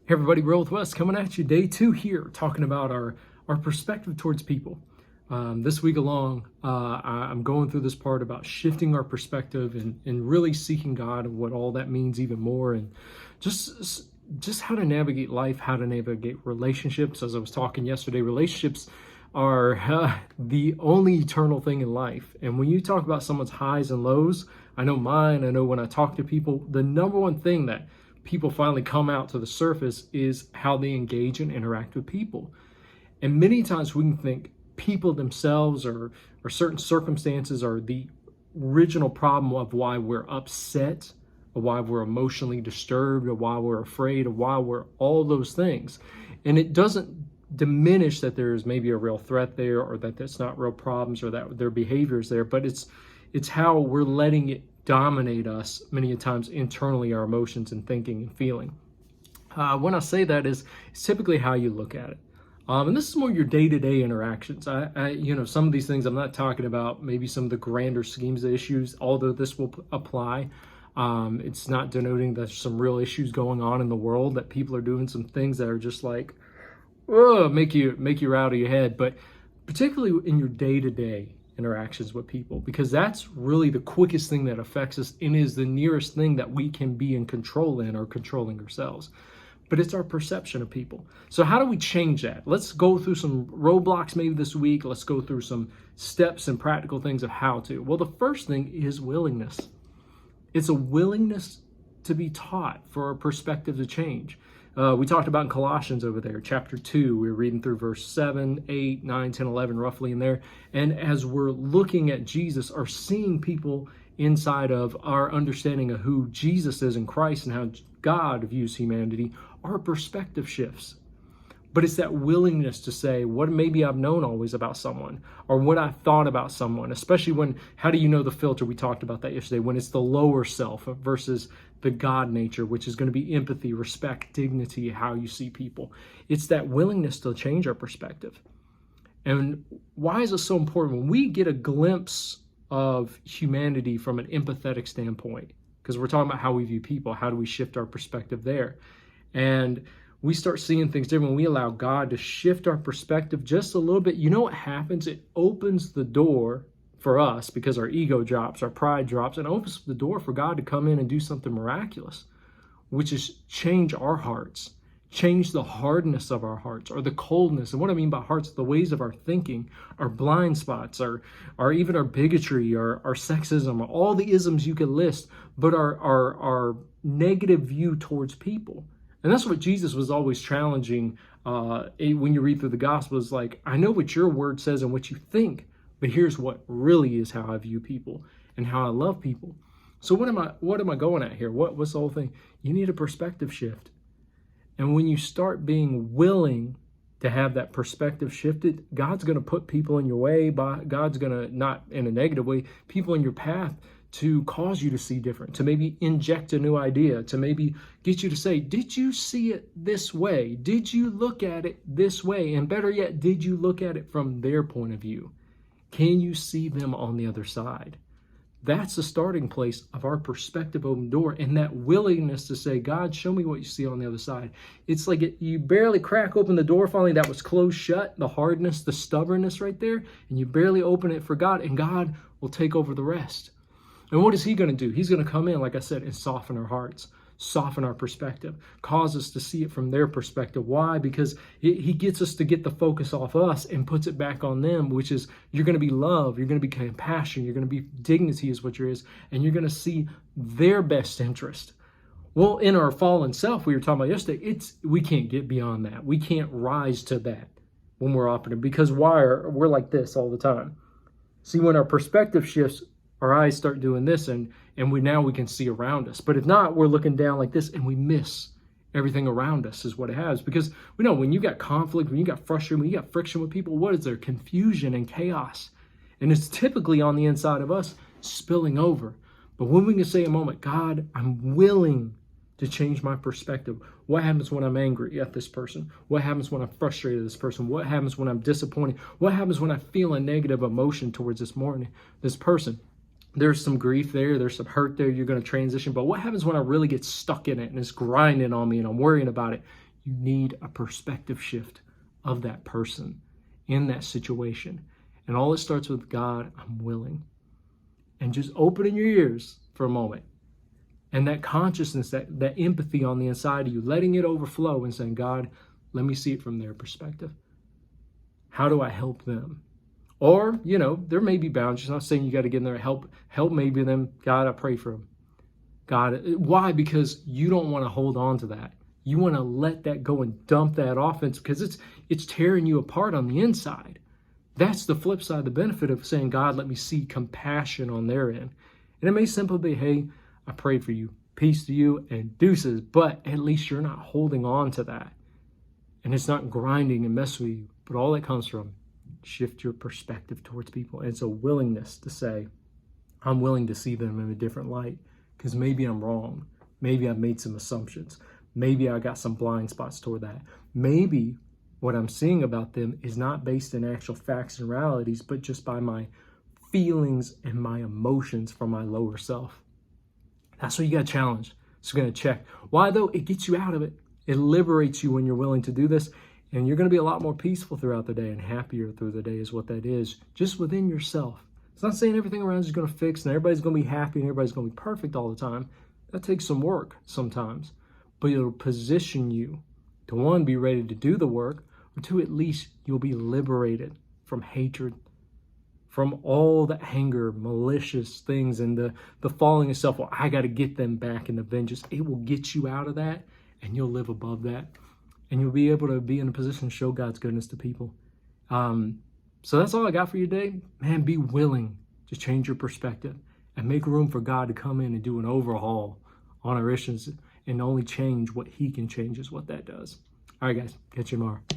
Hey everybody, Roll with Wes coming at you, day 2 here, talking about our perspective towards people. This week along, I'm going through this part about shifting our perspective and really seeking God and what all that means even more, and just how to navigate life, how to navigate relationships. As I was talking yesterday, relationships are the only eternal thing in life. And when you talk about someone's highs and lows, I know mine, I know when I talk to people, the number one thing that people finally come out to the surface is how they engage and interact with people. And many times we can think people themselves or certain circumstances are the original problem of why we're upset, or why we're emotionally disturbed, or why we're afraid, or why we're all those things. And it doesn't diminish that there's maybe a real threat there, or that that's not real problems, or that their behavior is there, but it's how we're letting it dominate us many times internally, our emotions and thinking and feeling. When I say that is, it's typically how you look at it. And this is more your day-to-day interactions. Some of these things I'm not talking about, maybe some of the grander schemes of issues, although this will apply. It's not denoting that there's some real issues going on in the world, that people are doing some things that are just like, oh, make you out of your head. But particularly in your day-to-day interactions with people, because that's really the quickest thing that affects us and is the nearest thing that we can be in control in, or controlling ourselves. But it's our perception of people. So how do we change that? Let's go through some roadblocks maybe this week. Let's go through some steps and practical things of how to. Well, the first thing is willingness. It's a willingness to be taught for our perspective to change. We talked about in Colossians over there, chapter 2, we were reading through verse 7, 8, 9, 10, 11, roughly in there. And as we're looking at Jesus, or seeing people inside of our understanding of who Jesus is in Christ and how God views humanity, our perspective shifts. But it's that willingness to say, what maybe I've known always about someone, or what I thought about someone, especially when, how do you know the filter? We talked about that yesterday, when it's the lower self versus the God nature, which is going to be empathy, respect, dignity, how you see people. It's that willingness to change our perspective. And why is it so important? When we get a glimpse of humanity from an empathetic standpoint, because we're talking about how we view people, how do we shift our perspective there? And we start seeing things different when we allow God to shift our perspective just a little bit. You know what happens? It opens the door for us, because our ego drops, our pride drops, and opens the door for God to come in and do something miraculous, which is change our hearts, change the hardness of our hearts, or the coldness. And what I mean by hearts, the ways of our thinking, our blind spots, or even our bigotry, our sexism, all the isms you could list, but our negative view towards people. And that's what Jesus was always challenging when you read through the Gospels. Like, I know what your word says and what you think, but here's what really is how I view people and how I love people. So what am I going at here? What's the whole thing? You need a perspective shift. And when you start being willing to have that perspective shifted, God's going to put people in your way. God's going to, not in a negative way, people in your path to cause you to see different, to maybe inject a new idea, to maybe get you to say, did you see it this way? Did you look at it this way? And better yet, did you look at it from their point of view? Can you see them on the other side? That's the starting place of our perspective open door, and that willingness to say, God, show me what you see on the other side. It's like you barely crack open the door finally that was closed shut, the hardness, the stubbornness right there, and you barely open it for God, and God will take over the rest. And what is he going to do? He's going to come in, like I said, and soften our hearts, soften our perspective, cause us to see it from their perspective. Why? Because he gets us to get the focus off us and puts it back on them, which is, you're going to be love, you're going to be compassion, you're going to be dignity is what is, and you're going to see their best interest. Well, in our fallen self, we were talking about yesterday, we can't get beyond that. We can't rise to that when we're operating, because we're like this all the time. See, when our perspective shifts, our eyes start doing this, and we can see around us. But if not, we're looking down like this, and we miss everything around us is what it has. Because we know when you got conflict, when you got frustration, when you got friction with people, what is there? Confusion and chaos. And it's typically on the inside of us spilling over. But when we can say a moment, God, I'm willing to change my perspective. What happens when I'm angry at this person? What happens when I'm frustrated at this person? What happens when I'm disappointed? What happens when I feel a negative emotion towards this person? There's some grief there, there's some hurt there, you're going to transition. But what happens when I really get stuck in it and it's grinding on me and I'm worrying about it? You need a perspective shift of that person in that situation. And all it starts with, God, I'm willing. And just opening your ears for a moment. And that consciousness, that empathy on the inside of you, letting it overflow and saying, God, let me see it from their perspective. How do I help them? Or, there may be boundaries. I'm not saying you got to get in there and help maybe them. God, I pray for them. God, why? Because you don't want to hold on to that. You want to let that go and dump that off, because it's tearing you apart on the inside. That's the flip side, the benefit of saying, God, let me see compassion on their end. And it may simply be, hey, I prayed for you. Peace to you and deuces. But at least you're not holding on to that. And it's not grinding and messing with you. But all that comes from shift your perspective towards people. And it's a willingness to say, I'm willing to see them in a different light. Because maybe I'm wrong. Maybe I've made some assumptions. Maybe I got some blind spots toward that. Maybe what I'm seeing about them is not based in actual facts and realities, but just by my feelings and my emotions from my lower self. That's what you got to challenge. So you're going to check. Why though? It gets you out of it. It liberates you when you're willing to do this. And you're going to be a lot more peaceful throughout the day and happier through the day is what that is. Just within yourself. It's not saying everything around you is going to fix and everybody's going to be happy and everybody's going to be perfect all the time. That takes some work sometimes. But it'll position you to, one, be ready to do the work, or two, at least you'll be liberated from hatred, from all the anger, malicious things, and the falling of self. Well, I got to get them back in the vengeance. It will get you out of that, and you'll live above that. And you'll be able to be in a position to show God's goodness to people. So that's all I got for you today. Man, be willing to change your perspective and make room for God to come in and do an overhaul on our issues, and only change what he can change is what that does. All right, guys, catch you tomorrow.